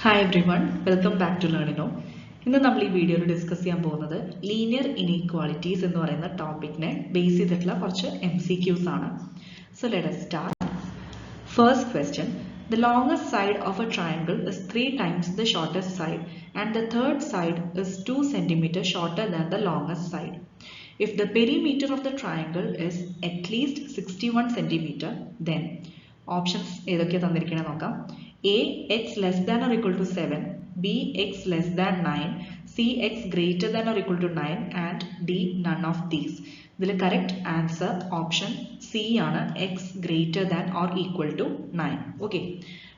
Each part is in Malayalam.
Hi everyone, welcome back to Learnino. ഇന്ന് നമ്മൾ ഈ വീഡിയോയിൽ ഡിസ്കസ് ചെയ്യാൻ പോകുന്നത് ലീനിയർ ഇനീക്വാളിറ്റീസ് എന്ന് പറയുന്ന ടോപ്പിക്കിനെ ബേസ് ചെയ്തിട്ടുള്ള കുറച്ച് MCQs ആണ്. So let us start. First question. The longest side of a triangle is 3 times the shortest side and the third side is 2 cm shorter than the longest side. If the perimeter of the triangle is at least 61 cm, then options ഏതൊക്കെ തന്നിരിക്കണേ നോക്കാം. A, x less than or equal to 7, B, x less than 9, C, x greater than or equal to 9 and D, none of these. ഇതിൽ കറക്റ്റ് ആൻസർ ഓപ്ഷൻ സി ആണ്, x greater than or equal to 9. Okay,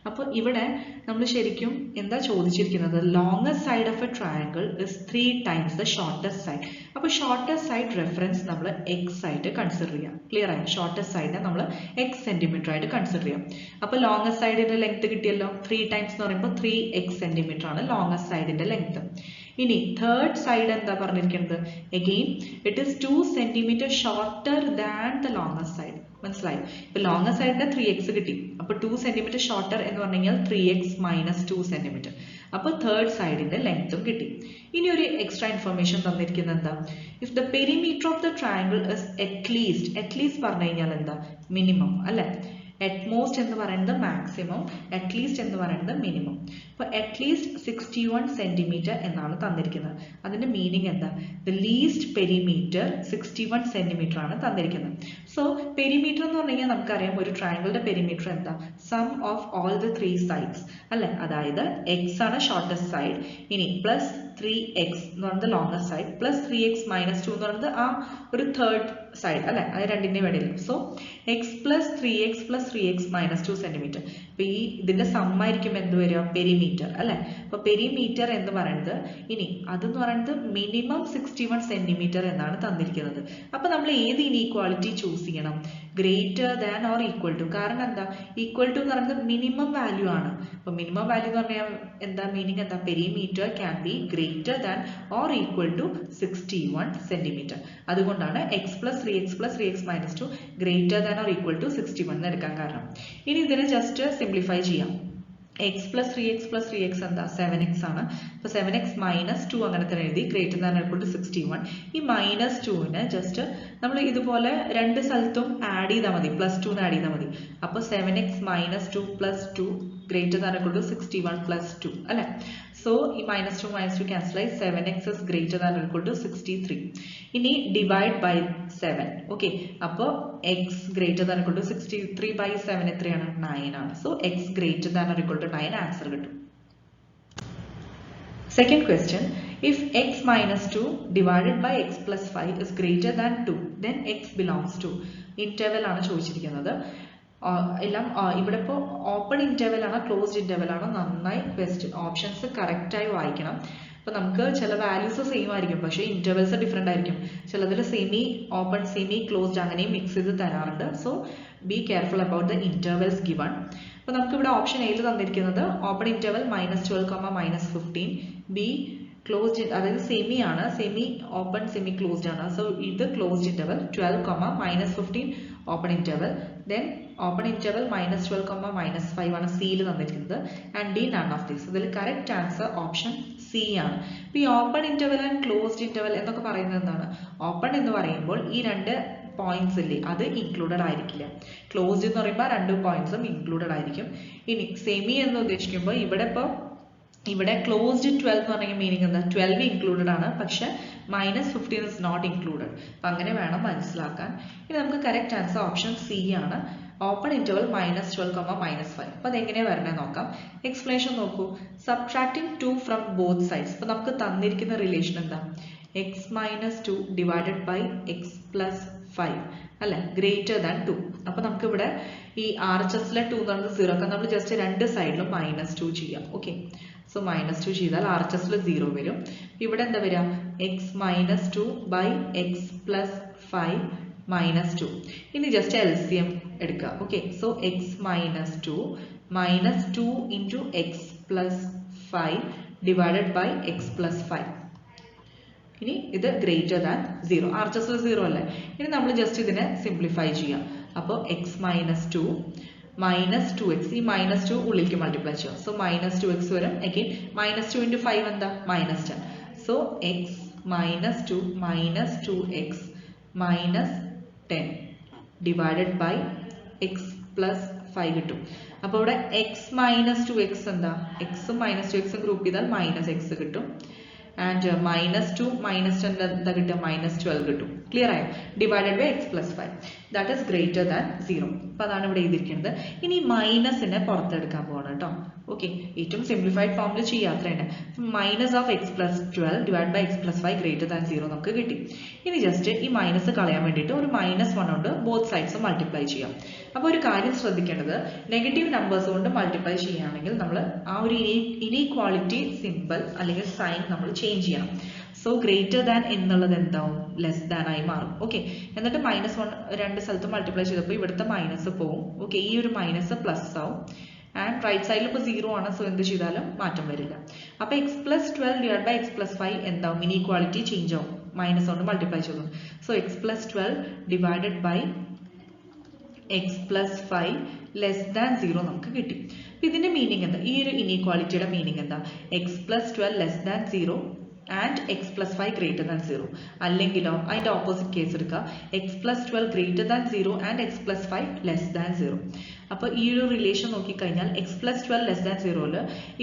അപ്പോൾ ഇവിടെ നമ്മൾ ശരിക്കും എന്താ ചോദിച്ചിരിക്കുന്നത്, longest side of a triangle is 3 times the shortest side. അപ്പോൾ ഷോർട്ടസ്റ്റ് സൈഡ് റെഫറൻസ് നമ്മൾ എക്സ് ആയിട്ട് കൺസിഡർ ചെയ്യാം. ക്ലിയർ ആയി? ഷോർട്ടസ്റ്റ് സൈഡിനെ നമ്മൾ എക്സ് സെന്റിമീറ്റർ ആയിട്ട് കൺസിഡർ ചെയ്യാം. അപ്പോൾ ലോങ്ങസ്റ്റ് സൈഡിന്റെ ലെങ്ത് കിട്ടിയല്ലോ, 3 times എന്ന് പറയുമ്പോൾ 3x സെന്റിമീറ്റർ ആണ് ലോങ്ങസ്റ്റ് സൈഡിന്റെ ലെങ്ത്. ഇനി തേർഡ് സൈഡ് എന്താ പറഞ്ഞിരിക്കുന്നത്, again it is 2 cm shorter than the longest side. മനസ്സിലായി? ഇപ്പൊ ലോങ്ങസ്റ്റ് സൈഡിന്റെ 3x കിട്ടി, അപ്പൊ 2 cm ഷോർട്ടർ എന്ന് പറഞ്ഞു കഴിഞ്ഞാൽ 3x മൈനസ് 2 cm. അപ്പൊ തേർഡ് സൈഡിന്റെ ലെങ്ത്തും കിട്ടി. ഇനി ഒരു എക്സ്ട്രാ ഇൻഫർമേഷൻ തന്നിരിക്കുന്നത് എന്താ, if the perimeter of the triangle is at least പറഞ്ഞു കഴിഞ്ഞാൽ എന്താ, മിനിമം അല്ലെ. അറ്റ്മോസ്റ്റ് എന്ന് പറയുന്നത് മാക്സിമം, അറ്റ്ലീസ്റ്റ് എന്ന് പറയുന്നത് മിനിമം. അപ്പോൾ അറ്റ്ലീസ്റ്റ് 61 cm എന്നാണ് തന്നിരിക്കുന്നത്. അതിന്റെ മീനിങ് എന്താ, ദ ലീസ്റ്റ് പെരിമീറ്റർ 61 cm ആണ് തന്നിരിക്കുന്നത്. സോ പെരിമീറ്റർ എന്ന് പറഞ്ഞു കഴിഞ്ഞാൽ നമുക്കറിയാം ഒരു ട്രയാങ്കിളിന്റെ പെരിമീറ്റർ എന്താ, sum of all the 3 sides അല്ലെ. അതായത് എക്സ് ആണ് ഷോർട്ടസ്റ്റ് സൈഡ്, ഇനി പ്ലസ് 3x എന്ന് പറയുന്നത് longest side, plus 3x minus 2 എന്ന് പറയുന്നത് ആ ഒരു തേർഡ് സൈഡ് അല്ലെ, അത് രണ്ടിന്റെയും ഇടയിൽ. So x plus 3x plus 3x minus 2 cm. അപ്പൊ ഈ ഇതിന്റെ സമ്മായിരിക്കും എന്ത് വരിക, പെരിമീറ്റർ അല്ലെ. അപ്പൊ പെരിമീറ്റർ എന്ന് പറയുന്നത്, ഇനി അതെന്ന് പറയുന്നത് മിനിമം 61 cm എന്നാണ് തന്നിരിക്കുന്നത്. അപ്പൊ നമ്മൾ ഏത് ഇനീക്വാളിറ്റി ചൂസ് ചെയ്യണം, greater than or equal to. കാരണം എന്താ, ഈക്വൽ ടു എന്ന് പറയുന്നത് മിനിമം വാല്യൂ ആണ്. അപ്പൊ മിനിമം വാല്യൂ എന്ന് പറഞ്ഞാൽ എന്താ മീനിങ് എന്താ, perimeter can be greater than or equal to 61 cm. അതുകൊണ്ടാണ് x plus 3x plus 3x minus 2 greater than or equal to 61 എന്ന് എടുക്കാൻ കാരണം. ഇനി ഇതിനെ ജസ്റ്റ് സിംപ്ലിഫൈ ചെയ്യാം. എക്സ് പ്ലസ് 3x എന്താ 7x ആണ്. അപ്പൊ 7x മൈനസ് 2 അങ്ങനെ തന്നെ എഴുതി, ഗ്രേറ്റർ ദാൻ ഈക്വൽ ടു 61. ഈ മൈനസ് 2നെ ജസ്റ്റ് നമ്മൾ ഇതുപോലെ രണ്ട് സ്ഥലത്തും ആഡ് ചെയ്താൽ മതി, പ്ലസ് 2 ആഡ് ചെയ്താൽ മതി. അപ്പൊ 7x minus 2 plus 2 greater than equal to 61 plus 2 അല്ലെ. സോ ഈ മൈനസ് 2 ക്യാൻസൽ ആയി, 7x is greater than or equal to 63. ഇനി ഡിവൈഡ് ബൈ 7. ഓക്കെ, അപ്പോൾ x greater than or equal to 63 by 7 എത്രയാണ്, 9 ആണ്. So x greater than or equal to 9 answer കിട്ടും. Second question, if x minus 2 divided by x plus 5 is greater than 2, then x belongs to. Interval ആണ് ചോദിച്ചിരിക്കുന്നത്. എല്ലാം ഇവിടെ ഇപ്പോൾ ഓപ്പൺ ഇന്റർവെൽ ആണോ ക്ലോസ്ഡ് ഇന്റർവെൽ ആണോ, നന്നായി ക്വസ്റ്റ്യൻ ഓപ്ഷൻസ് കറക്റ്റ് ആയി വായിക്കണം. അപ്പൊ നമുക്ക് ചില വാല്യൂസ് സെയിം ആയിരിക്കും, പക്ഷേ ഇന്റർവെൽസ് ഡിഫറെന്റ് ആയിരിക്കും. ചിലതിൽ സെമി ഓപ്പൺ സെമി ക്ലോസ്ഡ് അങ്ങനെയും മിക്സ് ചെയ്ത് തരാറുണ്ട്. So be careful about the intervals given. അപ്പൊ നമുക്ക് ഇവിടെ ഓപ്ഷൻ എയിൽ തന്നിരിക്കുന്നത് ഓപ്പൺ ഇന്റർവെൽ -12, -15, ബി ക്ലോസ്ഡ്, അതായത് സെമി ആണ്, സെമി ഓപ്പൺ സെമി ക്ലോസ്ഡ് ആണ്. സോ ഇത് closed interval 12, -15 open interval, then open interval -12, -5 ആണ് സിയിൽ തന്നിരിക്കുന്നത്, and D none of these. ഇതിൽ കറക്റ്റ് ആൻസർ ഓപ്ഷൻ സി ആണ്. ഇപ്പൊ ഈ open interval and closed interval എന്നൊക്കെ പറയുന്നത് എന്താണ്, ഓപ്പൺ എന്ന് പറയുമ്പോൾ ഈ രണ്ട് പോയിന്റ്സ് ഇല്ലേ അത് ഇൻക്ലൂഡഡ് ആയിരിക്കില്ല, ക്ലോസ്ഡ് എന്ന് പറയുമ്പോൾ 2 പോയിന്റ്സും ഇൻക്ലൂഡഡ് ആയിരിക്കും. ഇനി സെമി എന്ന് ഉദ്ദേശിക്കുമ്പോൾ ഇവിടെ ക്ലോസ്ഡ് 12 എന്ന് പറഞ്ഞ മീനിങ് എന്താ, 12 ഇൻക്ലൂഡഡ് ആണ്, പക്ഷെ -15 ഇസ് നോട്ട് ഇൻക്ലൂഡഡ്. അപ്പൊ അങ്ങനെ വേണം മനസ്സിലാക്കാൻ. ഇനി നമുക്ക് കറക്റ്റ് ആൻസർ ഓപ്ഷൻ സി ആണ്, ഓപ്പൺ ഇന്റർവെൽ -12, -5. അപ്പൊ അതെങ്ങനെയാ വരണേ നോക്കാം. എക്സ്പ്ലനേഷൻ നോക്കൂ. Subtracting 2 from both sides. അപ്പൊ നമുക്ക് തന്നിരിക്കുന്ന റിലേഷൻ എന്താ, x minus 2 divided by x plus 5 അല്ലെ, ഗ്രേറ്റർ ദാൻ 2. അപ്പൊ നമുക്ക് ഇവിടെ ഈ RHSലെ 2 എന്ന് പറയുന്നത് 0 ഒക്കെ നമ്മൾ ജസ്റ്റ് രണ്ട് സൈഡിലും -2 ചെയ്യാം. ഓക്കെ, സോ -2 ചെയ്താൽ RHSൽ 0 വരും. ഇവിടെ എന്താ വരിക, x minus 2 by x plus 5 -2. ഇനി ജസ്റ്റ് LCM എടുക്കുക. Okay, so x minus 2 into x plus 5 divided by x plus 5. ഇനി ഇത് ഗ്രേറ്റർ ദാൻ 0, RHS 0 അല്ലേ. ഇനി നമ്മൾ ജസ്റ്റ് ഇതിനെ സിംപ്ലിഫൈ ചെയ്യാം. അപ്പോൾ x minus 2 മൈനസ് 2x, ഈ മൈനസ് 2 ഉള്ളിലേക്ക് മൾട്ടിപ്ലൈ ചെയ്യാം. സോ മൈനസ് 2x വരും. അഗെയിൻ മൈനസ് 2 ഇൻറ്റു 5 എന്താ? Minus 10. So x minus 2 minus 2x minus 10 divided by x plus 5 കിട്ടും. അപ്പോൾ ഇവിടെ എക്സ് മൈനസ് 2x എന്താ? എക്സും മൈനസ് 2x ഗ്രൂപ്പ് ചെയ്താൽ മൈനസ് എക്സ് കിട്ടും. ആൻഡ് മൈനസ് 2 മൈനസ് 10 എന്താ കിട്ടുക? മൈനസ് 12 കിട്ടും. ക്ലിയർ ആയോ? Divided by x plus 5 that is greater than 0. അപ്പോൾ അതാണ് ഇവിടെ എഴുതിയിരിക്കുന്നത്. ഇനി മൈനസിനെ പുറത്തെടുക്കാൻ പോകണം കേട്ടോ. ഓക്കെ, ഏറ്റവും സിംപ്ലിഫൈഡ് ഫോമിൽ ചെയ്യാത്രയാണ്. Minus of x plus 12 divide by x plus 5 greater than 0 നമുക്ക് കിട്ടി. ഇനി ജസ്റ്റ് ഈ മൈനസ് കളയാൻ വേണ്ടിയിട്ട് ഒരു മൈനസ് 1 കൊണ്ട് ബോത്ത് സൈഡ്സും മൾട്ടിപ്ലൈ ചെയ്യാം. അപ്പോൾ ഒരു കാര്യം ശ്രദ്ധിക്കേണ്ടത്, നെഗറ്റീവ് നമ്പേഴ്സ് കൊണ്ട് മൾട്ടിപ്ലൈ ചെയ്യുകയാണെങ്കിൽ നമ്മൾ ആ ഒരു ഇനീക്വാളിറ്റി സിമ്പിൾ അല്ലെങ്കിൽ സൈൻ നമ്മൾ ചേഞ്ച് ചെയ്യണം. സോ ഗ്രേറ്റർ ദാൻ എന്നുള്ളത് എന്താവും? ലെസ് ദാൻ ആയി മാറും. ഓക്കെ, എന്നിട്ട് മൈനസ് 1 രണ്ട് സ്ഥലത്ത് മൾട്ടിപ്ലൈ ചെയ്തപ്പോൾ ഇവിടുത്തെ മൈനസ് പോവും. ഓക്കെ, ഈ ഒരു മൈനസ് പ്ലസ് ആവും. ആൻഡ് റൈറ്റ് സൈഡിൽ ഇപ്പോൾ 0 ആണ്. സോ എന്ത് ചെയ്താലും മാറ്റം വരില്ല. അപ്പോൾ x plus 12 divide by x plus 5 എന്താവും? ഇനീക്വാളിറ്റി ചേഞ്ച് ആവും. മൈനസ് കൊണ്ട് മൾട്ടിപ്ലൈ ചെയ്തു. So x plus 12 divided by x plus 5 less than 0 നമുക്ക് കിട്ടി. അപ്പോൾ ഇതിന്റെ മീനിങ് എന്താ? ഈ ഒരു ഇനീക്വാളിറ്റിയുടെ മീനിങ് എന്താ? X plus 12 less than 0 and x plus 5 greater than 0. അല്ലെങ്കിലോ അതിന്റെ ഓപ്പോസിറ്റ് കേസ് എടുക്കുക, x plus 12 greater than 0 and x plus 5 less than 0. അപ്പോൾ ഈ ഒരു റിലേഷൻ നോക്കിക്കഴിഞ്ഞാൽ എക്സ് പ്ലസ് 12 ലെസ് ദാൻ 0ൽ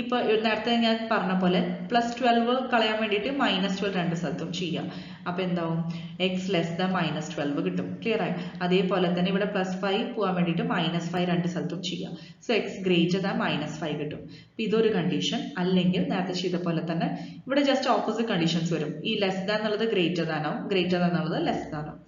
ഇപ്പോൾ നേരത്തെ ഞാൻ പറഞ്ഞ പോലെ പ്ലസ് 12 കളയാൻ വേണ്ടിയിട്ട് മൈനസ് 12 രണ്ട് സ്ഥലത്തും ചെയ്യാം. അപ്പോൾ എന്താവും? എക്സ് ലെസ് ദാൻ മൈനസ് 12 കിട്ടും. ക്ലിയർ ആയി? അതേപോലെ തന്നെ ഇവിടെ പ്ലസ് 5 പോകാൻ വേണ്ടിയിട്ട് മൈനസ് 5 രണ്ട് സ്ഥലത്തും ചെയ്യാം. So X greater than minus 5 കിട്ടും. അപ്പോൾ ഇതൊരു കണ്ടീഷൻ. അല്ലെങ്കിൽ നേരത്തെ ചെയ്ത പോലെ തന്നെ ഇവിടെ ജസ്റ്റ് ഓപ്പോസിറ്റ് കണ്ടീഷൻസ് വരും. ഈ ലെസ് ദാൻ എന്നുള്ളത് ഗ്രേറ്റർ ദാൻ ആവും, ഗ്രേറ്റർ ദാൻ എന്നുള്ളത് ലെസ് ദാൻ ആവും.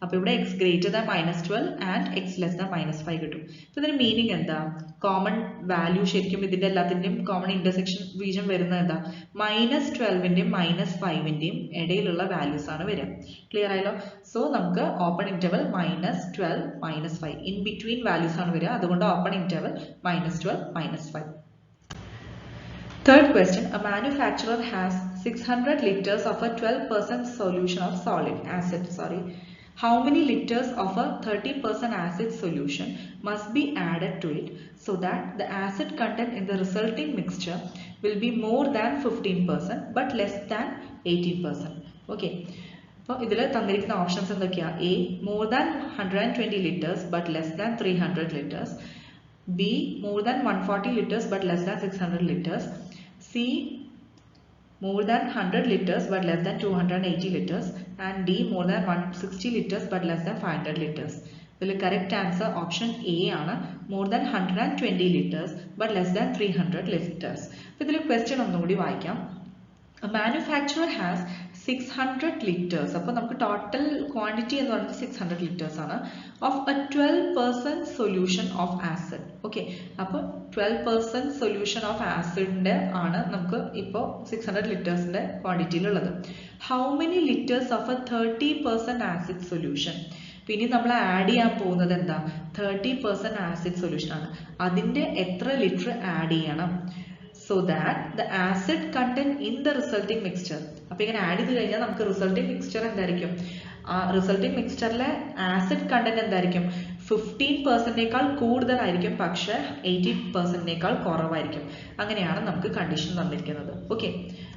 അപ്പോൾ ഇവിടെ X greater than minus 12 and X less than minus 5 കിട്ടും. അപ്പോൾ ഇതിന്റെ മീനിങ് എന്താ? കോമൺ വാല്യൂ ശരിക്കും ഇതിന്റെ എല്ലാത്തിന്റെയും കോമൺ ഇന്റർസെക്ഷൻ റീജിയൻ വരുന്നത് എന്താ? മൈനസ് 12ന്റെയും മൈനസ് 5ന്റെയും ഇടയിലുള്ള വാല്യൂസ് ആണ് വരിക. ക്ലിയർ ആയല്ലോ? സോ നമുക്ക് open interval minus 12 minus 5 in between values ആണ് വരിക. അതുകൊണ്ട് open interval minus 12 minus 5. Third question, a manufacturer has 600 liters of a 12% solution of solid acid. How many liters of a 30% acid solution must be added to it so that the acid content in the resulting mixture will be more than 15% but less than 18%? Okay. അപ്പോൾ ഇതിൽ തന്നിരിക്കുന്ന ഓപ്ഷൻസ് എന്തൊക്കെയാ? A more than 120 liters but less than 300 liters. B more than 140 liters but less than 600 liters. C more than 100 liters but less than 280 liters. And D more than 160 liters but less than 500 liters. The correct answer option A ആണ്. More than 120 liters but less than 300 liters. ഇതിൽ question ഒന്നുകൂടി വായിക്കാം. A manufacturer has 600 liters. അപ്പോൾ നമുക്ക് ടോട്ടൽ ക്വാണ്ടിറ്റി എന്ന് പറയുന്നത് 600 liters ആണ് of a 12% solution of acid. Okay, അപ്പോൾ 12% സൊല്യൂഷൻ ഓഫ് ആസിഡിന്റെ ആണ് നമുക്ക് ഇപ്പോൾ 600 ലിറ്റേഴ്സിന്റെ ക്വാണ്ടിറ്റിയിലുള്ളത്. How many litres of a 30% acid solution? പിന്നെ നമ്മൾ ആഡ് ചെയ്യാൻ പോകുന്നത് എന്താ? 30% ആസിഡ് സൊല്യൂഷൻ ആണ്. അതിന്റെ എത്ര ലിറ്റർ ആഡ് ചെയ്യണം? So that the acid content in the resulting mixture. അപ്പോൾ ഇങ്ങനെ ആഡ് ചെയ്ത് കഴിഞ്ഞാൽ നമുക്ക് റിസൾട്ടിംഗ് മിക്സ്ചർ എന്തായിരിക്കും? റിസൾട്ടിംഗ് മിക്സ്ചറിലെ ആസിഡ് കണ്ടന്റ് എന്തായിരിക്കും? 15%നേക്കാൾ കൂടുതലായിരിക്കും, പക്ഷെ 80%നേക്കാൾ കുറവായിരിക്കും. അങ്ങനെയാണ് നമുക്ക് കണ്ടീഷൻ തന്നിരിക്കുന്നത്. ഓക്കെ,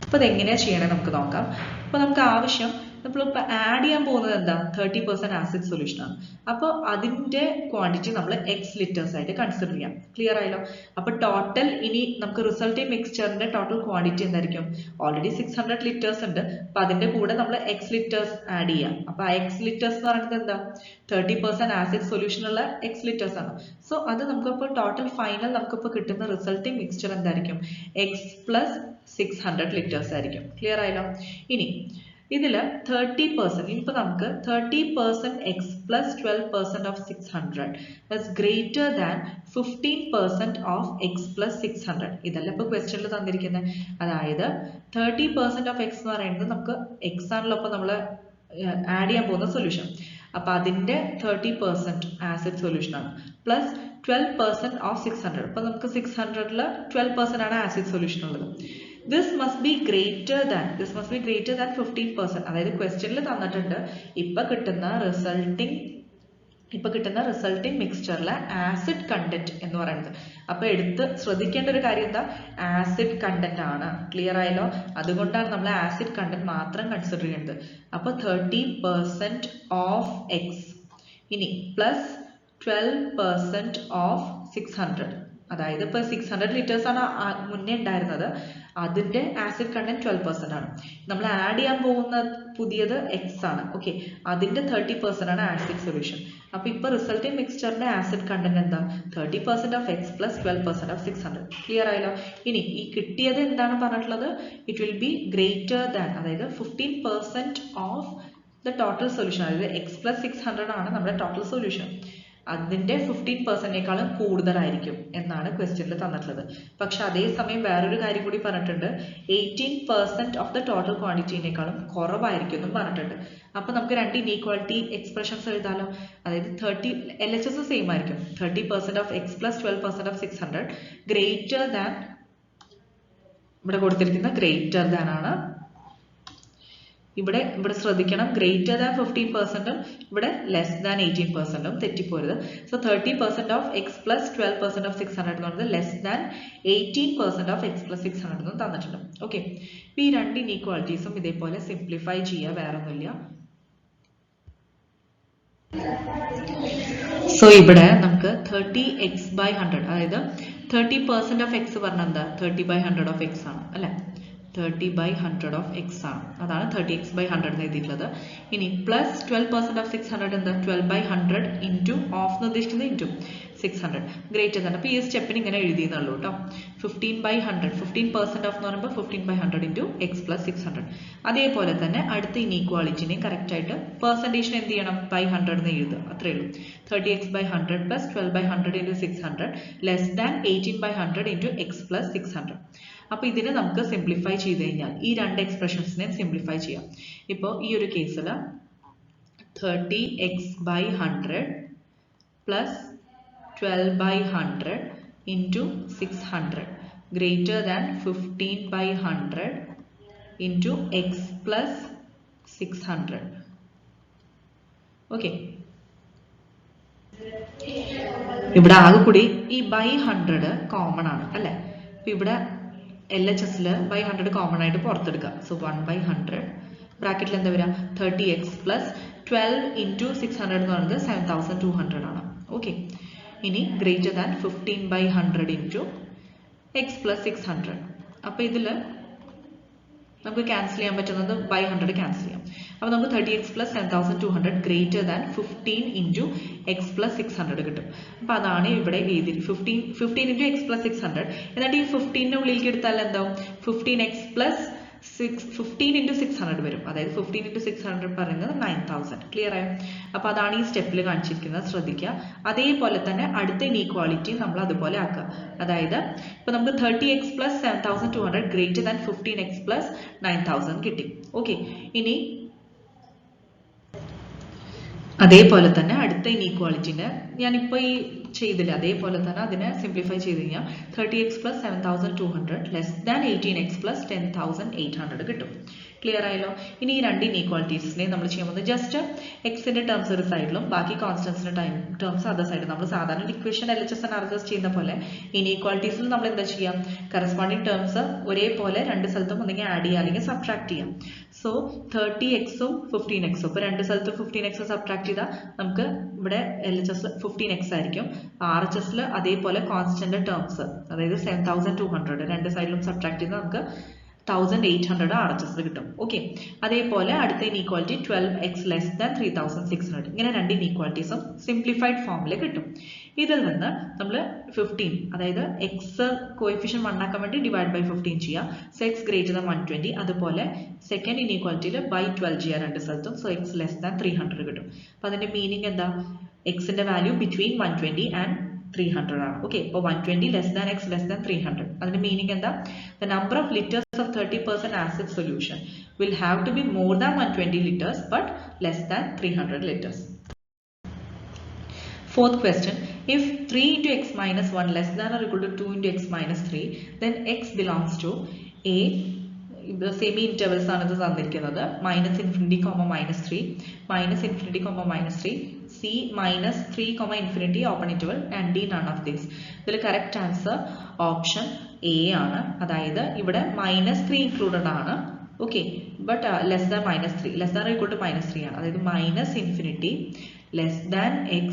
അപ്പോൾ അതെങ്ങനെയാണ് ചെയ്യണേ നമുക്ക് നോക്കാം. അപ്പോൾ നമുക്ക് ആവശ്യം നമ്മളിപ്പോൾ ആഡ് ചെയ്യാൻ പോകുന്നത് എന്താ? 30% ആസിഡ് സൊല്യൂഷൻ ആണ്. അപ്പോൾ അതിന്റെ ക്വാണ്ടിറ്റി നമ്മൾ എക്സ് ലിറ്റേഴ്സ് ആയിട്ട് കൺസിഡർ ചെയ്യാം. ക്ലിയർ ആയല്ലോ? അപ്പോൾ ടോട്ടൽ ഇനി നമുക്ക് റിസൾട്ടിംഗ് മിക്സ്ചറിന്റെ ടോട്ടൽ ക്വാണ്ടിറ്റി എന്തായിരിക്കും? ഓൾറെഡി 600 ലിറ്റേഴ്സ് ഉണ്ട്. അപ്പോൾ അതിന്റെ കൂടെ നമ്മൾ എക്സ് ലിറ്റേഴ്സ് ആഡ് ചെയ്യാം. അപ്പോൾ ആ എക്സ് ലിറ്റേഴ്സ് എന്ന് പറയുന്നത് എന്താ? 30% ആസിഡ് സൊല്യൂഷൻ ഉള്ള എക്സ് ലിറ്റേഴ്സ് ആണ്. സോ അത് നമുക്കിപ്പോൾ ടോട്ടൽ ഫൈനൽ നമുക്കിപ്പോൾ കിട്ടുന്ന റിസൾട്ടിംഗ് മിക്സ്ചർ എന്തായിരിക്കും? എക്സ് പ്ലസ് 600 ലിറ്റേഴ്സ് ആയിരിക്കും. ക്ലിയർ ആയല്ലോ? ഇനി ഇതിൽ 30%, ഇപ്പൊ നമുക്ക് 30% X plus 12% of 600 is greater than 15% of x plus 600. ഇതല്ല ഇപ്പൊ ക്വസ്റ്റ്യനിൽ തന്നിരിക്കുന്നത്. അതായത് 30% ഓഫ് എക്സ് എന്ന് പറയുന്നത് നമുക്ക് എക്സ് ആണല്ലോ ഇപ്പൊ നമ്മൾ ആഡ് ചെയ്യാൻ പോകുന്ന സൊല്യൂഷൻ. അപ്പൊ അതിന്റെ 30% ആസിഡ് സൊല്യൂഷൻ ആണ് പ്ലസ് 12% ഓഫ് 600. അപ്പൊ നമുക്ക് 600ൽ 12% ആണ് ആസിഡ് സൊല്യൂഷൻ ഉള്ളത്. This must be greater than 15%. അതായത് ക്വസ്റ്റ്യനിൽ തന്നിട്ടുണ്ട് ഇപ്പൊ കിട്ടുന്ന റിസൾട്ടിംഗ് ഇപ്പൊ കിട്ടുന്ന റിസൾട്ടിങ് മിക്സ്ചറിലെ ആസിഡ് കണ്ടന്റ് എന്ന് പറയുന്നത്. അപ്പൊ എടുത്ത് ശ്രദ്ധിക്കേണ്ട ഒരു കാര്യം എന്താ, ആസിഡ് കണ്ടന്റ് ആണ്. ക്ലിയർ ആയല്ലോ? അതുകൊണ്ടാണ് നമ്മൾ ആസിഡ് കണ്ടന്റ് മാത്രം കൺസിഡർ ചെയ്യുന്നത്. അപ്പൊ 30% ഓഫ് എക്സ് ഇനി പ്ലസ് 12% ഓഫ് 600, അതായത് ഇപ്പൊ 600 ലിറ്റേഴ്സ് ആണ് മുന്നേ ഉണ്ടായിരുന്നത്, അതിന്റെ ആസിഡ് കണ്ടന്റ് 12% ആണ്. നമ്മൾ ആഡ് ചെയ്യാൻ പോകുന്ന പുതിയത് എക്സ് ആണ്. ഓക്കെ, അതിന്റെ 30% ആണ് ആസിഡ് സൊല്യൂഷൻ. അപ്പൊ ഇപ്പൊ റിസൾട്ടിങ് മിക്സ്ചറിന്റെ ആസിഡ് കണ്ടന്റ് എന്താ, 30% of x plus 12% of 600. Clear ആയല്ലോ? ഇനി ഈ കിട്ടിയത് എന്താണ് പറഞ്ഞിട്ടുള്ളത്, it will be greater than, അതായത് 15% ഓഫ് ദ ടോട്ടൽ സൊല്യൂഷൻ, അതായത് എക്സ് പ്ലസ് 600 ആണ് നമ്മുടെ ടോട്ടൽ സൊല്യൂഷൻ. അതിന്റെ 15%നേക്കാളും കൂടുതലായിരിക്കും എന്നാണ് ക്വസ്റ്റ്യനിൽ തന്നിട്ടുള്ളത്. പക്ഷെ അതേസമയം വേറൊരു കാര്യം കൂടി പറഞ്ഞിട്ടുണ്ട്, 18% ഓഫ് ദ ടോട്ടൽ ക്വാണ്ടിറ്റിനേക്കാളും കുറവായിരിക്കും എന്നും പറഞ്ഞിട്ടുണ്ട്. അപ്പൊ നമുക്ക് രണ്ട് ഇനീക്വാലിറ്റി എക്സ്പ്രഷൻസ് എഴുതാലോ. അതായത് 30 LHS സെയിം ആയിരിക്കും, 30% of x plus 12% of 600 greater than, ഇവിടെ കൊടുത്തിരിക്കുന്ന ഗ്രേറ്റർ ദാൻ ആണ്. ഇവിടെ ശ്രദ്ധിക്കണം, ഗ്രേറ്റർ ദാൻ 15%ഉം ഇവിടെ ലെസ് ദാൻ 18%ഉം തെറ്റിപ്പോരുത്. So 30% of x plus 12% of 600 എന്ന് പറയുന്നത് less than 18% of x plus 600 എന്നും തന്നിട്ടുണ്ട്. ഓക്കെ, ഈ രണ്ട് ഇനീക്വാളിറ്റീസും ഇതേപോലെ സിംപ്ലിഫൈ ചെയ്യുക, വേറെ ഒന്നുമില്ല. സോ ഇവിടെ നമുക്ക് 30x/100, അതായത് 30% ഓഫ് എക്സ് പറഞ്ഞാൽ എന്താ, 30/100 ഓഫ് എക്സ് ആണ് അല്ലെ, 30/100 ഓഫ് എക്സ് ആണ്, അതാണ് 30x/100 എന്ന് എഴുതിയിട്ടുള്ളത്. ഇനി പ്ലസ് 12% ഓഫ് 600 എന്താ, 12/100 ഇൻറ്റു ഓഫ് എന്ന് ഉദ്ദേശിക്കുന്നത് ഇൻറ്റു 600 ഗ്രേറ്റർ ദാൻ. അപ്പോൾ ഈ സ്റ്റെപ്പിന് ഇങ്ങനെ എഴുതിയെന്നുള്ളൂ കേട്ടോ. 15/100, 15% ഓഫ് എന്ന് പറയുമ്പോൾ 15/100 ഇൻറ്റു എക്സ് പ്ലസ് 600. അതേപോലെ തന്നെ അടുത്ത ഇനീക്വാളിറ്റിനെയും കറക്റ്റ് ആയിട്ട് പെർസെൻറ്റേജിന് എന്ത് ചെയ്യണം, ബൈ 100 എന്ന് എഴുതുക, അത്രയേ ഉള്ളൂ. 30x/100 plus 12/100 into 600 less than 18/100 into X plus 600. അപ്പൊ ഇതിനെ നമുക്ക് സിംപ്ലിഫൈ ചെയ്ത് കഴിഞ്ഞാൽ ഈ രണ്ട് എക്സ്പ്രഷൻസിനെ സിംപ്ലിഫൈ ചെയ്യാം. ഇപ്പോൾ ഈ ഒരു കേസിൽ 30x/100 plus 12/100 into 600 greater than 15/100 into X plus 600. Okay, ഇവിടെ ആകെ കൂടി ഈ ബൈ 100 കോമൺ ആണ് അല്ലെ. അപ്പൊ ഇവിടെ LHSൽ ബൈ 100 കോമൺ ആയിട്ട് പുറത്തെടുക്കുക. സോ 1/100 ബ്രാക്കറ്റിൽ എന്താ വരിക, 30x പ്ലസ് 12 ഇൻറ്റു 600 എന്ന് പറയുന്നത് 7200 ആണ്. ഓക്കെ, ഇനി greater than 15/100 into X plus 600. അപ്പൊ ഇതില് നമുക്ക് ക്യാൻസൽ ചെയ്യാൻ പറ്റുന്നത് ബൈ 100 ക്യാൻസൽ ചെയ്യാം. അപ്പോൾ നമുക്ക് 30x plus 7200 greater than 15 into X plus 600 കിട്ടും. അപ്പോൾ അതാണ് ഇവിടെ എഴുതി 15 ഇൻറ്റു എക്സ് പ്ലസ് 600. എന്നിട്ട് ഈ 15ന്റെ ഉള്ളിലേക്ക് എടുത്താൽ എന്താവും, 15x പ്ലസ് 15 ഇൻറ്റു 600 വരും. അതായത് 15 ഇൻറ്റു 600 പറയുന്നത് 9000. ക്ലിയർ ആയോ? അപ്പോൾ അതാണ് ഈ സ്റ്റെപ്പിൽ കാണിച്ചിരിക്കുന്നത്, ശ്രദ്ധിക്കുക. അതേപോലെ തന്നെ അടുത്ത ഇനീക്വാളിറ്റി നമ്മൾ അതുപോലെ ആക്കുക. അതായത് ഇപ്പൊ നമുക്ക് 30x plus 7200 greater than 15x plus 9000 കിട്ടി. ഓക്കെ, ഇനി അതേപോലെ തന്നെ അടുത്ത ഇനീക്വാളിറ്റിനെ ഞാനിപ്പോൾ ഈ ചെയ്തില്ല, അതേപോലെ തന്നെ അതിനെ സിംപ്ലിഫൈ ചെയ്ത് കഴിഞ്ഞാൽ 30x plus 7200 less than 18x plus 10800 കിട്ടും. ക്ലിയർ ആയല്ലോ? ഇനി ഈ രണ്ട് ഇനീക്വാളിറ്റീസിനെ നമ്മൾ ചെയ്യുമ്പോൾ ജസ്റ്റ് എക്സിന്റെ ടേംസ് ഒരു സൈഡിലും ബാക്കി കോൺസ്റ്റൻസിന്റെ ടേംസ് അതർ സൈഡിലും, നമ്മൾ സാധാരണ ഇക്വേഷൻ LHS അനാലിസിസ് ചെയ്യുന്ന പോലെ ഇനീക്വാളിറ്റീസിൽ നമ്മൾ എന്താ ചെയ്യാം, കറസ്പോണ്ടിങ് ടേംസ് ഒരേപോലെ രണ്ട് സ്ഥലത്തും ഒന്നെങ്കിൽ ആഡ് ചെയ്യുക അല്ലെങ്കിൽ സബ്ട്രാക്ട് ചെയ്യാം. സോ 30xഉം 15xഉം ഇപ്പൊ രണ്ട് സ്ഥലത്തും 15x സബ്ട്രാക്ട് ചെയ്താൽ നമുക്ക് ഇവിടെ LHS 15x ആയിരിക്കും. RHSൽ അതേപോലെ കോൺസ്റ്റന്റ് ടേംസ്, അതായത് 7200 രണ്ട് സൈഡിലും സബ്ട്രാക്ട് ചെയ്താൽ നമുക്ക് 1800 RHS കിട്ടും. ഓക്കെ, അതേപോലെ അടുത്ത ഇനീക്വാലിറ്റി 12x ലെസ് ദാൻ 3600. ഇങ്ങനെ രണ്ട് ഇനീക്വാലിറ്റീസും സിംപ്ലിഫൈഡ് ഫോമിൽ കിട്ടും. ഇതിൽ നിന്ന് നമ്മൾ 15, അതായത് എക്സ് കോഎഫിഷ്യന്റ് 1 ആക്കാൻ വേണ്ടി ഡിവൈഡ് ബൈ 15 ചെയ്യാം. So X greater than 120. അതുപോലെ സെക്കൻഡ് ഇനീക്വാലിറ്റിയിൽ ബൈ 12 ചെയ്യാം രണ്ട് സ്ഥലത്തും. സോ എക്സ് ലെസ് ദാൻ 300 കിട്ടും. അപ്പൊ അതിന്റെ മീനിങ് എന്താ, എക്സിന്റെ വാല്യൂ ബിറ്റ്വീൻ 120 ആൻഡ് 300 ആണ്. ഓക്കെ, അപ്പോൾ 120 less than x less than 300. അതിന്റെ മീനിങ് എന്താ, the number of litres of 30% acid solution will have to be more than 120 litres but less than 300 litres. Fourth question, if 3 into x minus 1 less than or equal to 2 into x minus 3, then x belongs to A, semi intervals ആണ് ഇത് തന്നിരിക്കുന്നത്, -∞, -3, -∞, -3, C minus 3 comma infinity open interval and D none of these. ഇതിൽ correct answer option A ആണ്. അതായത് ഇവിടെ -3 included ആണ്. Okay, but less than -3, less than or equal to -3 ആണ്. അതായത് minus infinity less than x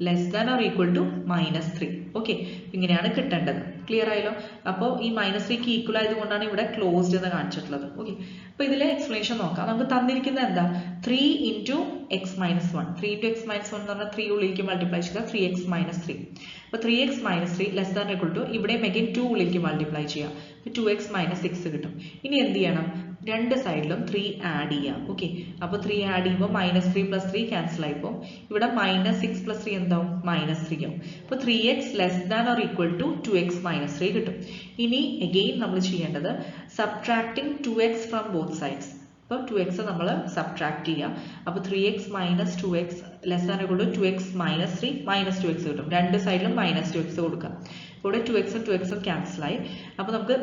less than or equal to -3. Okay, ഇങ്ങനെയാണ് കിട്ടേണ്ടത്. ക്ലിയർ ആയല്ലോ? അപ്പോൾ ഈ -3ക്ക് ഈക്വൽ ആയതുകൊണ്ടാണ് ഇവിടെ ക്ലോസ്ഡ് എന്ന് കാണിച്ചിട്ടുള്ളത്. ഓക്കെ, അപ്പോൾ ഇതിലെ എക്സ്പ്ലനേഷൻ നോക്കാം. നമുക്ക് തന്നിരിക്കുന്നത് എന്താ? 3 into x minus 1. 3 into x minus 1 എന്ന് പറഞ്ഞാൽ 3 ഉള്ളിലേക്ക് മൾട്ടിപ്ലൈ ചെയ്താൽ 3x minus 3. അപ്പോൾ 3x minus 3 less than equal to ഇവിടെയും അഗൈൻ 2 ഉള്ളിലേക്ക് മൾട്ടിപ്ലൈ ചെയ്യാം. അപ്പോൾ 2x minus 6 കിട്ടും. ഇനി എന്ത് ചെയ്യണം? രണ്ട് സൈഡിലും 3 ആഡ് ചെയ്യാം. ഓക്കെ, അപ്പോൾ 3 ആഡ് ചെയ്യുമ്പോൾ -3 + 3 ക്യാൻസൽ ആയിപ്പോൾ ഇവിടെ -6 + 3 എന്താവും? -3 ആവും. അപ്പോൾ 3x less than or equal to 2x minus 3 കിട്ടും. ഇനി അഗെയിൻ നമ്മൾ ചെയ്യേണ്ടത് subtracting 2x from both sides. അപ്പോൾ 2x നമ്മൾ സബ്ട്രാക്ട് ചെയ്യുക. അപ്പോൾ 3x minus 2x less than equal to 2x minus 3 -2x കിട്ടും. രണ്ട് സൈഡിലും -2x കൊടുക്കുക. ഇവിടെ 2xും 2xും ക്യാൻസൽ ആയി. അപ്പോൾ നമുക്ക്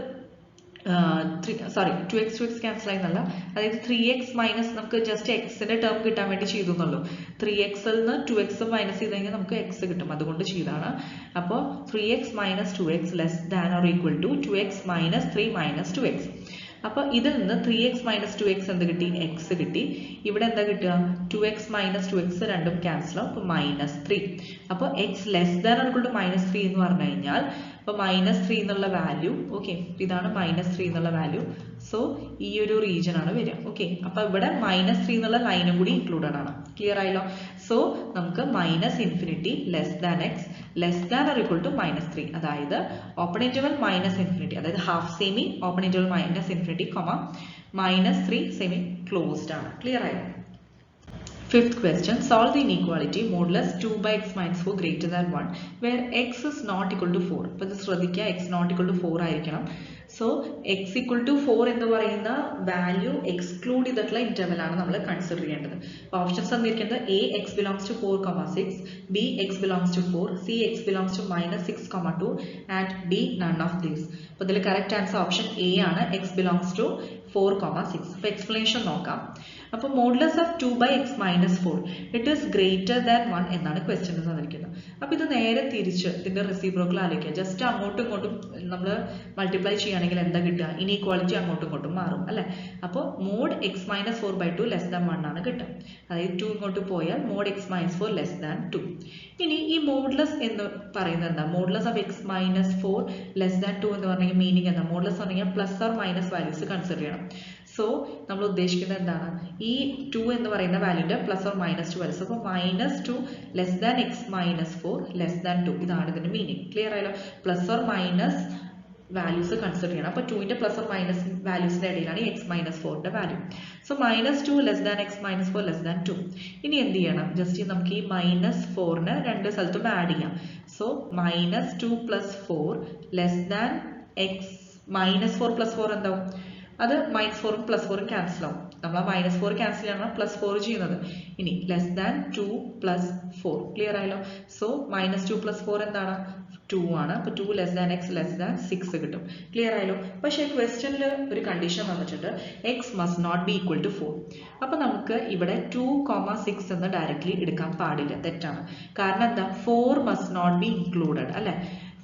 2x ക്യാൻസൽ ആയി എന്നല്ല, അതായത് 3x മൈനസ് നമുക്ക് ജസ്റ്റ് എക്സിന്റെ ടേം കിട്ടാൻ വേണ്ടി ചെയ്തു എന്നുള്ളൂ. 3xൽ നിന്ന് 2x മൈനസ് ചെയ്ത് കഴിഞ്ഞാൽ നമുക്ക് x കിട്ടും, അതുകൊണ്ട് ചെയ്താണ്. അപ്പോൾ 3x minus 2x less than or equal to 2x minus 3 minus 2x. അപ്പോൾ ഇതിൽ നിന്ന് 3x minus 2x എന്ത് കിട്ടി? x കിട്ടി. ഇവിടെ എന്താ കിട്ടുക? 2x minus 2x രണ്ടും ക്യാൻസൽ ആവും. അപ്പോൾ -3. അപ്പോൾ x less than or equal to -3 എന്ന് പറഞ്ഞു കഴിഞ്ഞാൽ അപ്പോൾ -3 എന്നുള്ള വാല്യൂ, ഓക്കെ, ഇതാണ് -3 എന്നുള്ള വാല്യൂ. സോ ഈ ഒരു റീജിയൻ ആണ് വരിക. ഓക്കെ, അപ്പോൾ ഇവിടെ -3 എന്നുള്ള ലൈനും കൂടി ഇൻക്ലൂഡഡ് ആണ്. ക്ലിയർ ആയല്ലോ? സോ നമുക്ക് -∞ less than x less than or equal to -3, അതായത് ഓപ്പൺ ഇന്റർവൽ -∞, അതായത് half semi open interval -∞, -3 semi closed ആണ്. ക്ലിയർ ആയോ? Fifth question, solve the inequality modulus 2 by x minus 4 greater than 1 where x is not equal to 4. അപ്പോൾ ഇത് ശ്രദ്ധിക്കുക, x not equal to 4 ആയിരിക്കണം. സോ x equal to 4 എന്ന് പറയുന്ന വാല്യൂ എക്സ്ക്ലൂഡ് ചെയ്തിട്ടുള്ള ഇന്റർവൽ ആണ് നമ്മൾ കൺസിഡർ ചെയ്യേണ്ടത്. അപ്പോൾ ഓപ്ഷൻസ് തന്നിരിക്കുന്നത് A x belongs to 4,6, B x belongs to 4, C x belongs to -6,2 and D none of these. അപ്പോൾ ഇതിൽ കറക്റ്റ് ആൻസർ ഓപ്ഷൻ A ആണ്, x belongs to 4,6. അപ്പോൾ എക്സ്പ്ലനേഷൻ നോക്കാം. അപ്പോൾ modulus of 2 by x minus 4 it is greater than 1 എന്നാണ് ക്വസ്റ്റ്യൻ തന്നിരിക്കുന്നത്. അപ്പോൾ ഇത് നേരെ തിരിച്ച് ഇതിന്റെ റെസിപ്രോക്കൽ ആലോചിക്കുക. ജസ്റ്റ് അങ്ങോട്ടും ഇങ്ങോട്ടും നമ്മൾ മൾട്ടിപ്ലൈ ചെയ്യുകയാണെങ്കിൽ എന്താ കിട്ടുക? ഇനീക്വാളിറ്റി അങ്ങോട്ടും ഇങ്ങോട്ടും മാറും അല്ലേ? അപ്പോൾ mod x minus 4/2 less than 1 ആണ് കിട്ടുക. അതായത് 2 ഇങ്ങോട്ട് പോയാൽ mod x minus 4 less than 2. ഇനി ഈ മോഡുലസ് എന്ന് പറയുന്നത് എന്താ? Modulus of x minus 4 less than 2 എന്ന് പറഞ്ഞാൽ മീനിങ് എന്താ? മോഡുലസ് പറഞ്ഞാൽ plus or minus values consider ചെയ്യണം. സോ നമ്മൾ ഉദ്ദേശിക്കുന്നത് എന്താണ്? ഈ 2 എന്ന് പറയുന്ന വാല്യൂന്റെ പ്ലസ് ഓർ മൈനസ് 2 വാല്യൂസ്. അപ്പോൾ -2 less than x minus 4 less than 2, ഇതാണ് ഇതിന്റെ മീനിങ്. ക്ലിയർ ആയല്ലോ? Plus or minus values consider ചെയ്യണം. അപ്പോൾ 2ന്റെ പ്ലസ് ഓർ മൈനസ് വാല്യൂസിന്റെ ഇടയിലാണ് x minus 4ന്റെ വാല്യൂ. So -2 less than x minus 4 less than 2. ഇനി എന്ത് ചെയ്യണം? ജസ്റ്റ് നമുക്ക് ഈ -4നെ രണ്ട് സ്ഥലത്തും ആഡ് ചെയ്യാം. സോ -2 + 4 ലെസ് ദാൻ x -4 + 4 എന്താവും? അത് -4ഉം +4ഉം ക്യാൻസൽ ആവും. നമ്മൾ ആ -4 ക്യാൻസൽ ചെയ്യണം, +4 ചെയ്യുന്നത്. ഇനി ലെസ് ദാൻ 2 + 4. ക്ലിയർ ആയല്ലോ? സോ -2 + 4 എന്താണ്? 2 ആണ്. അപ്പോൾ 2 less than x less than 6 കിട്ടും. ക്ലിയർ ആയല്ലോ? പക്ഷേ ക്വസ്റ്റ്യനിൽ ഒരു കണ്ടീഷൻ വന്നിട്ടുണ്ട്, x must not be equal to 4. അപ്പോൾ നമുക്ക് ഇവിടെ 2,6 എന്ന് ഡയറക്റ്റ്ലി എടുക്കാൻ പാടില്ല, തെറ്റാണ്. കാരണം എന്താ? 4 must not be included അല്ലേ?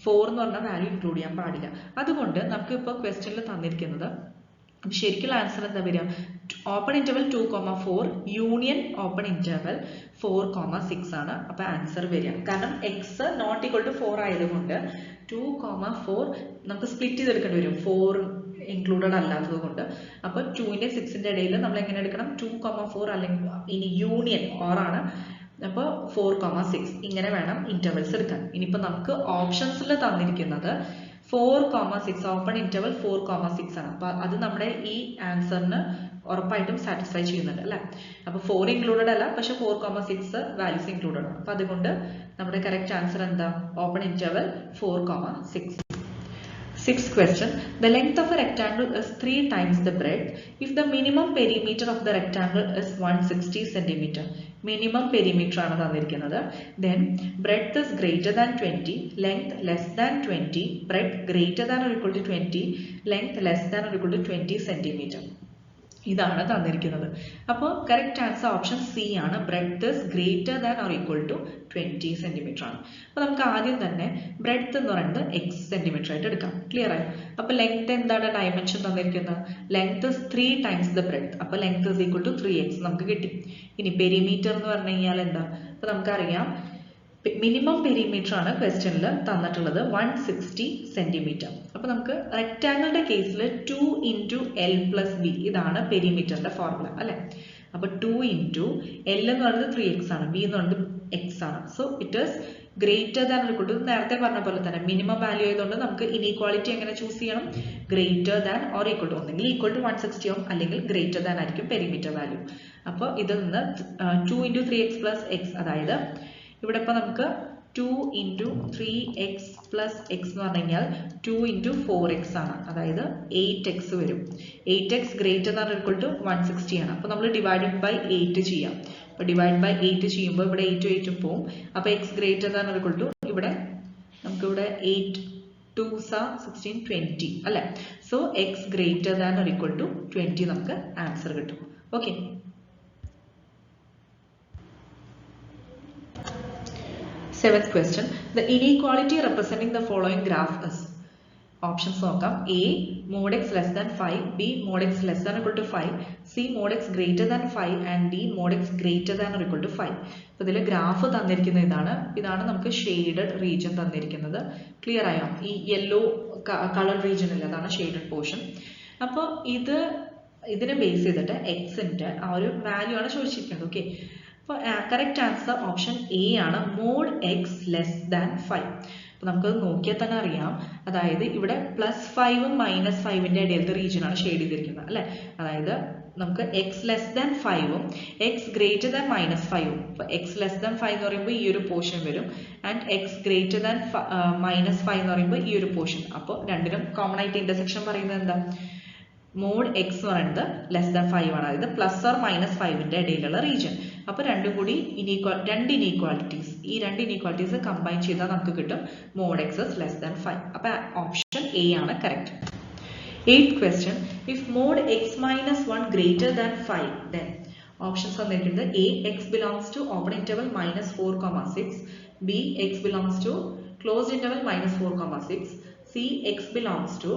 4 എന്ന് പറഞ്ഞ വാല്യൂ ഇൻക്ലൂഡ് ചെയ്യാൻ പാടില്ല. അതുകൊണ്ട് നമുക്ക് ഇപ്പോൾ ക്വസ്റ്റ്യനിൽ തന്നിരിക്കുന്നത് ശരിക്കുള്ള ആൻസർ എന്താ വരിക? Open interval 2,4 union open interval 4,6 ആണ്. അപ്പോൾ ആൻസർ വരിക. കാരണം x നോട്ട് ഈക്വൽ ടു 4 ആയതുകൊണ്ട് 2,4 നമുക്ക് സ്പ്ലിറ്റ് ചെയ്തെടുക്കേണ്ടി വരും, 4 ഇൻക്ലൂഡഡ് അല്ലാത്തത് കൊണ്ട്. അപ്പോൾ 2ന്റെ 6ന്റെ ഇടയിൽ നമ്മൾ എങ്ങനെ എടുക്കണം? 2,4 അല്ലെങ്കിൽ ഇനി യൂണിയൻ ഓർ ആണ്. അപ്പോൾ 4,6 ഇങ്ങനെ വേണം ഇന്റർവെൽസ് എടുക്കാൻ. ഇനിയിപ്പോൾ നമുക്ക് ഓപ്ഷൻസിൽ തന്നിരിക്കുന്നത് 4,6 ഓപ്പൺ ഇന്റർവൽ 4,6 ആണ്. അപ്പോൾ അത് നമ്മുടെ ഈ ആൻസറിന് ഉറപ്പായിട്ടും സാറ്റിസ്ഫൈ ചെയ്യുന്നുണ്ട് അല്ലേ? അപ്പോൾ 4 ഇൻക്ലൂഡഡ് അല്ല, പക്ഷെ 4,6 വാല്യൂസ് ഇൻക്ലൂഡഡ് ആണ്. അപ്പോൾ അതുകൊണ്ട് നമ്മുടെ കറക്റ്റ് ആൻസർ എന്താ? Open interval 4,6. Sixth question, the length of a rectangle is 3 times the breadth if the minimum perimeter of the rectangle is 160 cm. Minimum perimeter ആണ് തന്നിരിക്കുന്നത്. Then breadth is greater than 20, length less than 20, breadth greater than or equal to 20, length less than or equal to 20 cm. ഇതാണ് തന്നിരിക്കുന്നത്. അപ്പോൾ കറക്റ്റ് ആൻസർ ഓപ്ഷൻ സി ആണ്. Breadth is greater than or equal to 20 centimetre ആണ്. അപ്പോൾ നമുക്ക് ആദ്യം തന്നെ ബ്രെഡ്ത്ത് എന്ന് പറയുന്നത് x സെന്റിമീറ്റർ ആയിട്ട് എടുക്കാം. ക്ലിയർ ആയി? അപ്പോൾ ലെങ്ത് എന്താണ് ഡയമെൻഷൻ തന്നിരിക്കുന്നത്? Length is 3 times the breadth. അപ്പോൾ length is equal to 3x നമുക്ക് കിട്ടി. ഇനി പെരിമീറ്റർ എന്ന് പറഞ്ഞു കഴിഞ്ഞാൽ എന്താ? അപ്പോൾ നമുക്കറിയാം മിനിമം പെരിമീറ്റർ ആണ് ക്വസ്റ്റ്യനിൽ തന്നിട്ടുള്ളത് 160 സെന്റിമീറ്റർ. അപ്പോൾ നമുക്ക് റെക്ടാങ്കിളിന്റെ കേസിൽ 2 × L+B ഇതാണ് പെരിമീറ്ററിന്റെ ഫോർമുല അല്ലെ. അപ്പോൾ 2 × L എന്ന് പറയുന്നത് 3x ആണ്, B എന്ന് പറയുന്നത് x ആണ്. So it is greater than or equal to, നേരത്തെ പറഞ്ഞ പോലെ തന്നെ മിനിമം വാല്യൂ ആയതുകൊണ്ട് നമുക്ക് ഇനീക്വാളിറ്റി എങ്ങനെ ചൂസ് ചെയ്യണം? Greater than or equal to, ഒന്നെങ്കിൽ ഈക്വൽ ടു 160 ആവും അല്ലെങ്കിൽ ഗ്രേറ്റർ ദാൻ ആയിരിക്കും പെരിമീറ്റർ വാല്യൂ. അപ്പോൾ ഇതിൽ നിന്ന് 2 × 3x + x, അതായത് ഇവിടെ ഇപ്പോൾ നമുക്ക് 2 × 3x + x എന്ന് പറഞ്ഞു കഴിഞ്ഞാൽ 2 × 4x ആണ്, അതായത് 8x വരും. 8x greater than or equal to 160 ആണ്. അപ്പോൾ നമ്മൾ ഡിവൈഡഡ് ബൈ 8 ചെയ്യാം. അപ്പോൾ ഡിവൈഡ് ബൈ 8 ചെയ്യുമ്പോൾ ഇവിടെ 8 8 പോവും. അപ്പോൾ x greater than or equal to, ഇവിടെ നമുക്കിവിടെ 8 2s are 16 20 അല്ലേ. So x greater than or equal to 20 നമുക്ക് ആൻസർ കിട്ടും. Okay. Seventh question. The inequality representing the following graph is. Options നോക്കാം. A mod x less than 5, B mod x less than or equal to 5, C mod x greater than 5 and D mod x greater than or equal to 5. അപ്പോൾ ഇതിൽ ഗ്രാഫ് തന്നിരിക്കുന്നത് ഇതാണ് നമുക്ക് ഷെയ്ഡഡ് റീജിയൻ തന്നിരിക്കുന്നത്. ക്ലിയർ ആയോ? ഈ യെല്ലോ കളർ റീജിയൻ ഇല്ല, അതാണ് ഷെയ്ഡഡ് പോർഷൻ. അപ്പോൾ ഇതിനെ ബേസ് ചെയ്തിട്ട് എക്സിന്റെ ആ ഒരു വാല്യൂ ആണ് ചോദിച്ചിരിക്കുന്നത്. ഓക്കെ. അപ്പോൾ കറക്റ്റ് ആൻസർ ഓപ്ഷൻ എ ആണ്, മോഡ് എക്സ് ലെസ് ദാൻ 5. അപ്പോൾ നമുക്കത് നോക്കിയാൽ തന്നെ അറിയാം, അതായത് ഇവിടെ +5ഉം -5ന്റെ ഇടയിലത്തെ റീജിയൻ ആണ് ഷെയ്ഡ് ചെയ്തിരിക്കുന്നത് അല്ലെ. അതായത് നമുക്ക് എക്സ് ലെസ് ദാൻ 5ഉം എക്സ് ഗ്രേറ്റർ ദാൻ -5ഉം. അപ്പോൾ എക്സ് ലെസ് ദാൻ 5 എന്ന് പറയുമ്പോൾ ഈ ഒരു പോർഷൻ വരും, ആൻഡ് എക്സ് ഗ്രേറ്റർ ദാൻ -5 എന്ന് പറയുമ്പോൾ ഈ ഒരു പോർഷൻ. അപ്പോൾ രണ്ടിനും കോമൺ ആയിട്ട് ഇന്റർസെക്ഷൻ പറയുന്നത് എന്താ? മോഡ് എക്സ് എന്ന് പറയുന്നത് ലെസ് ദാൻ 5 ആണ്, അതായത് +or-5ന്റെ ഇടയിലുള്ള റീജിയൻ. അപ്പോൾ രണ്ടും കൂടി രണ്ട് ഇനീക്വാലിറ്റീസ്, ഈ രണ്ട് ഇനീക്വാലിറ്റീസ് കമ്പൈൻ ചെയ്താൽ നമുക്ക് കിട്ടും mod x is less than 5. അപ്പോൾ ഓപ്ഷൻ എ ആണ് correct. 8th question. If mod x - 1 greater than 5, then options തന്നിരിക്കുന്നത് A x belongs to open interval -4, 6, B x belongs to closed interval -4, 6, C x belongs to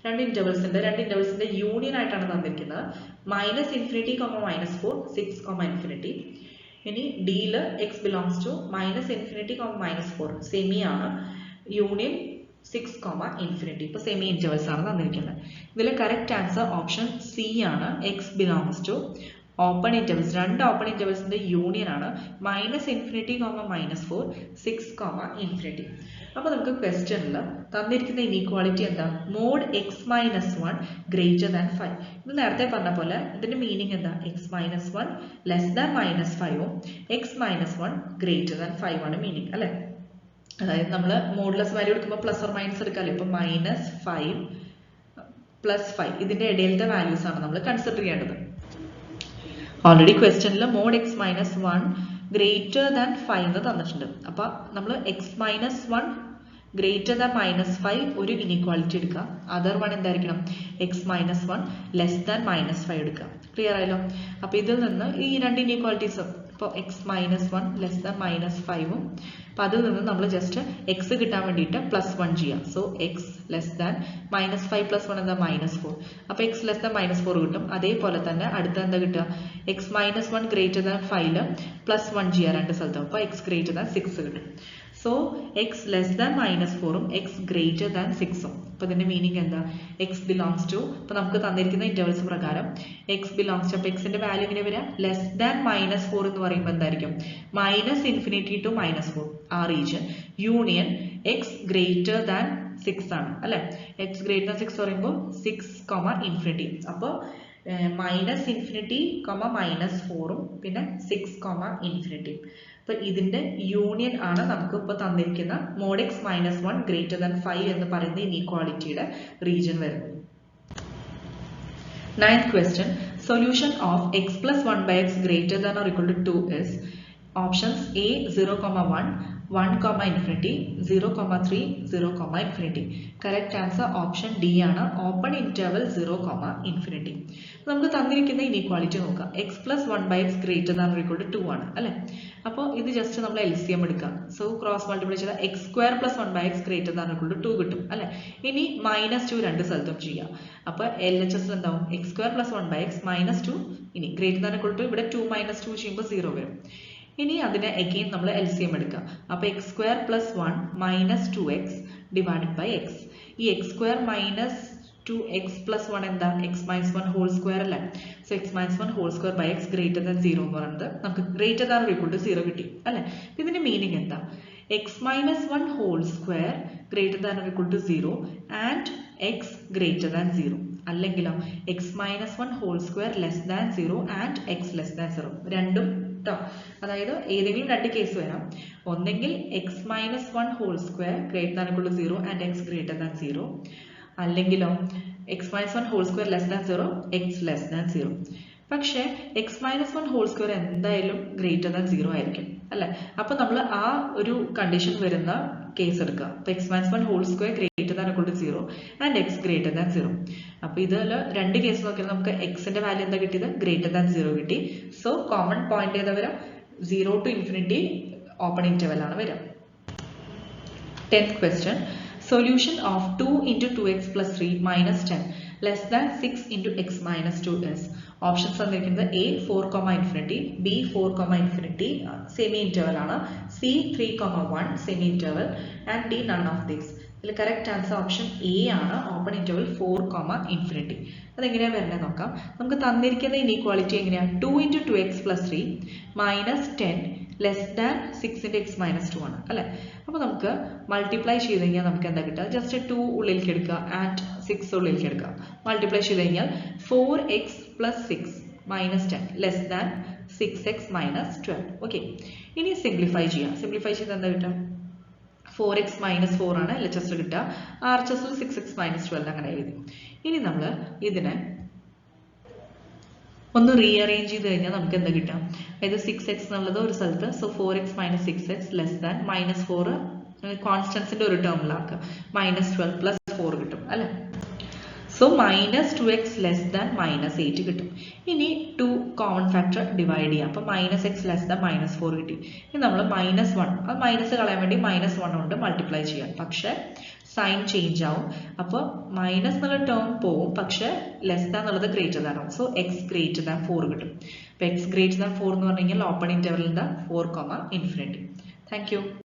രണ്ട് ഇന്റർവൽസിന്റെ യൂണിയൻ ആയിട്ടാണ് തന്നിരിക്കുന്നത് -∞, -4, 6, ∞. ഇനി ഡിയിൽ x belongs to -∞, -4 സെമി ആണ്, യൂണിയൻ 6, ∞. ഇപ്പോൾ സെമി ഇന്റർവൽസ് ആണ് തന്നിരിക്കുന്നത്. ഇതിൽ കറക്റ്റ് ആൻസർ ഓപ്ഷൻ സി ആണ്, x belongs to open intervals, രണ്ട് ഓപ്പൺ ഇന്റർവൽസിന്റെ യൂണിയൻ ആണ് -∞, -4, 6, ∞. അപ്പോൾ നമുക്ക് ക്വസ്റ്റ്യനിൽ തന്നിരിക്കുന്ന ഇനീക്വാളിറ്റി എന്താ? Mod x - 1 greater than 5. ഇത് നേരത്തെ പറഞ്ഞ പോലെ ഇതിന്റെ മീനിങ് എന്താ? x - 1 ലെസ് ദാൻ -5ഉം x - 1 ഗ്രേറ്റർ ദാൻ 5 ആണ് മീനിങ് അല്ലെ. അതായത് നമ്മൾ മോഡുലസ് വാല്യൂ എടുക്കുമ്പോൾ പ്ലസ് ഓർ മൈനസ് എടുക്കാമല്ലോ. ഇപ്പോൾ -5 + 5 ഇതിന്റെ ഇടയിലത്തെ വാല്യൂസ് ആണ് നമ്മൾ കൺസിഡർ ചെയ്യേണ്ടത്. ഓൾറെഡി ക്വസ്റ്റ്യനിൽ മോഡ് x - 1 ഗ്രേറ്റർ ദാൻ 5 എന്ന് തന്നിട്ടുണ്ട്. അപ്പോൾ നമ്മൾ x - 1 ഗ്രേറ്റർ ദാൻ -5 ഒരു ഇനീക്വാളിറ്റി എടുക്കുക, അതർ വൺ എന്തായിരിക്കണം? x - 1 ലെസ് ദാൻ -5 എടുക്കുക. ക്ലിയർ ആയല്ലോ? അപ്പോൾ ഇതിൽ നിന്ന് ഈ രണ്ട് ഇനീക്വാളിറ്റീസും, ഇപ്പോൾ x - 1 ലെസ് ദാൻ -5ഉം, അപ്പോൾ അതിൽ നിന്ന് നമ്മൾ ജസ്റ്റ് x കിട്ടാൻ വേണ്ടിയിട്ട് +1 ചെയ്യാം. സോ x ലെസ് ദാൻ -5 + 1 എന്താ? -4. അപ്പോൾ x ലെസ് ദാൻ -4 കിട്ടും. അതേപോലെ തന്നെ അടുത്ത എന്താ കിട്ടുക? x - 1 ഗ്രേറ്റർ ദാൻ 5ല് +1 ചെയ്യാം രണ്ട് സ്ഥലത്തും, അപ്പോൾ x ഗ്രേറ്റർ ദാൻ 6 കിട്ടും. സോ x ലെസ് ദാൻ -4ഉം x ഗ്രേറ്റർ ദാൻ 6ഉം. അപ്പോൾ ഇതിന്റെ മീനിങ് എന്താ? x ബിലോങ്സ് ടു, ഇപ്പോൾ നമുക്ക് തന്നിരിക്കുന്ന ഇന്റർവൽസ് പ്രകാരം x ബിലോങ്സ് ടു, അപ്പോൾ എക്സിന്റെ വാല്യൂ ഇങ്ങനെ വരിക ലെസ് ദാൻ -4 എന്ന് പറയുമ്പോൾ എന്തായിരിക്കും? -∞ to -4 ആ region, union x greater than 6 ആണ് അല്ലെ. x ഗ്രേറ്റർ ദാൻ 6 പറയുമ്പോൾ 6, ∞. അപ്പോൾ -∞, -4ഉം പിന്നെ 6, ∞. അപ്പോൾ ഇതിന്റെ യൂണിയൻ ആണ് നമുക്ക് ഇപ്പോൾ തന്നിരിക്കുന്ന മോഡ് x - 1 ഗ്രേറ്റർ ദാൻ 5 എന്ന് പറയുന്ന ഇനീക്വാളിറ്റിയുടെ റീജിയൻ വരുന്നത്. 9th question. Solution of x + 1/x greater than or equal to 2 is. Options A 0, 1, 1, infinity, 0, 3, 0, infinity. Correct answer option D ആണ്. Open interval 0, infinity. നമുക്ക് തന്നിരിക്കുന്ന ഇനീക്വാളിറ്റി നോക്കാം. x plus 1 by x greater than or equal to 2 ആണ് അല്ലേ? അപ്പോൾ ഇത് ജസ്റ്റ് നമ്മൾ LCM എടുക്കാം. സോ ക്രോസ് മൾട്ടിപ്ലൈ ചെയ്താൽ x square plus 1 by x greater than or equal to 2 കിട്ടും അല്ലേ? ഇനി -2 രണ്ട് സ്ഥലത്തും ചെയ്യാം. അപ്പോൾ LHS എന്താവും? x square plus 1 by x minus 2 ഇനി greater than or equal to ഇവിടെ 2 minus 2 ചെയ്യുമ്പോൾ 0 വരും. ഇനി അതിനെ again നമ്മൾ LCM എടുക്കാം. അപ്പോൾ x square plus 1 minus 2x divided by x. ഈ x square minus 2x plus 1 എന്താ? x minus 1 whole square അല്ലേ? So x minus 1 whole square by x greater than 0 എന്ന് പറയുന്നത് നമുക്ക് greater than or equal to 0 കിട്ടി അല്ലേ? ഇതിന്റെ മീനിങ് എന്താ? x minus 1 whole square greater than or equal to 0 and x greater than 0. അല്ലെങ്കിലോ x minus 1 whole square less than 0 and x less than 0. രണ്ടും ട്ടോ. അതായത് ഏതെങ്കിലും രണ്ട് കേസ് വരാം. ഒന്നെങ്കിൽ x minus 1 whole square greater than or equal to 0 and x greater than 0. അല്ലെങ്കിലോ x minus 1 whole square less than 0, x less than 0. പക്ഷേ x minus 1 whole square എന്തായാലും greater than 0 ആയിരിക്കും അല്ലേ? അപ്പോൾ നമ്മൾ ആ ഒരു കണ്ടീഷൻ വരുന്ന കേസ് എടുക്കുക. അപ്പോൾ x minus 1 whole square greater than or equal to 0 and x greater than 0. അപ്പോൾ ഇതിൽ രണ്ട് കേസ് നോക്കിയാൽ നമുക്ക് x ന്റെ വാല്യൂ എന്താ കിട്ടിയത്? greater than 0 കിട്ടി. സോ കോമൺ പോയിന്റ് ഏതാ വരാം? 0 to infinity ഓപ്പൺ ഇന്റർവെൽ ആണ് വരിക. 10th question. Solution of 2 into 2x plus 3 minus 10 less than 6 into x minus 2 is. Options തന്നിരിക്കുന്നത് A 4, infinity, B 4, infinity, semi interval ആണ്, C 3, 1, semi interval and D none of these. ഇതിൽ correct answer option A ആണ്, open interval 4, infinity. അതെങ്ങനെയാണ് വരുന്നത് നോക്കാം. നമുക്ക് തന്നിരിക്കുന്ന ഇനീക്വാളിറ്റി എങ്ങനെയാണ്? 2 into 2x plus 3 minus 10 less than 6 into x minus 2 ആണ് അല്ലേ? അപ്പോൾ നമുക്ക് മൾട്ടിപ്ലൈ ചെയ്ത് കഴിഞ്ഞാൽ നമുക്ക് എന്താ കിട്ടുക? ജസ്റ്റ് 2 ഉള്ളിലേക്ക് എടുക്കുക ആൻഡ് 6 ഉള്ളിലേക്ക് എടുക്കുക. മൾട്ടിപ്ലൈ ചെയ്ത് കഴിഞ്ഞാൽ 4x plus 6 minus 10 less than 6x minus 12. Okay, ഇനി സിംപ്ലിഫൈ ചെയ്യാം. സിംപ്ലിഫൈ ചെയ്ത് എന്താ കിട്ടുക? 4x minus 4 ആണ് LHS കിട്ടുക. RHS 6x minus 12 അങ്ങനെ എഴുതി. ഇനി നമ്മൾ ഇതിനെ ഒന്ന് റീഅറേഞ്ച് ചെയ്ത് കഴിഞ്ഞാൽ നമുക്ക് എന്താ കിട്ടാം? അതായത് 6x എന്നുള്ളത് ഒരു സ്ഥലത്ത്, so 4x minus 6x less than -4 കോൺസ്റ്റൻസിന്റെ ഒരു ടേമിലാക്കുക, -12 plus 4 കിട്ടും അല്ലെ? സോ -2x less than -8 കിട്ടും. ഇനി 2 കോമൺ ഫാക്ടർ ഡിവൈഡ് ചെയ്യാം. അപ്പോൾ -x less than -4 കിട്ടി. ഇനി നമ്മൾ -1 അത് മൈനസ് കളയാൻ വേണ്ടി -1 കൊണ്ട് മൾട്ടിപ്ലൈ ചെയ്യാം. പക്ഷെ സൈൻ ചേഞ്ച് ആവും. അപ്പോൾ മൈനസ് എന്നുള്ള ടേം പോവും, പക്ഷെ ലെസ് ദാൻ എന്നുള്ളത് ഗ്രേറ്റർ ദാൻ ആവും. സോ x greater than 4 കിട്ടും. അപ്പോൾ x greater than 4 എന്ന് പറഞ്ഞു കഴിഞ്ഞാൽ ഓപ്പൺ ഇന്റർവെൽ എന്താ? 4, infinity. Thank you.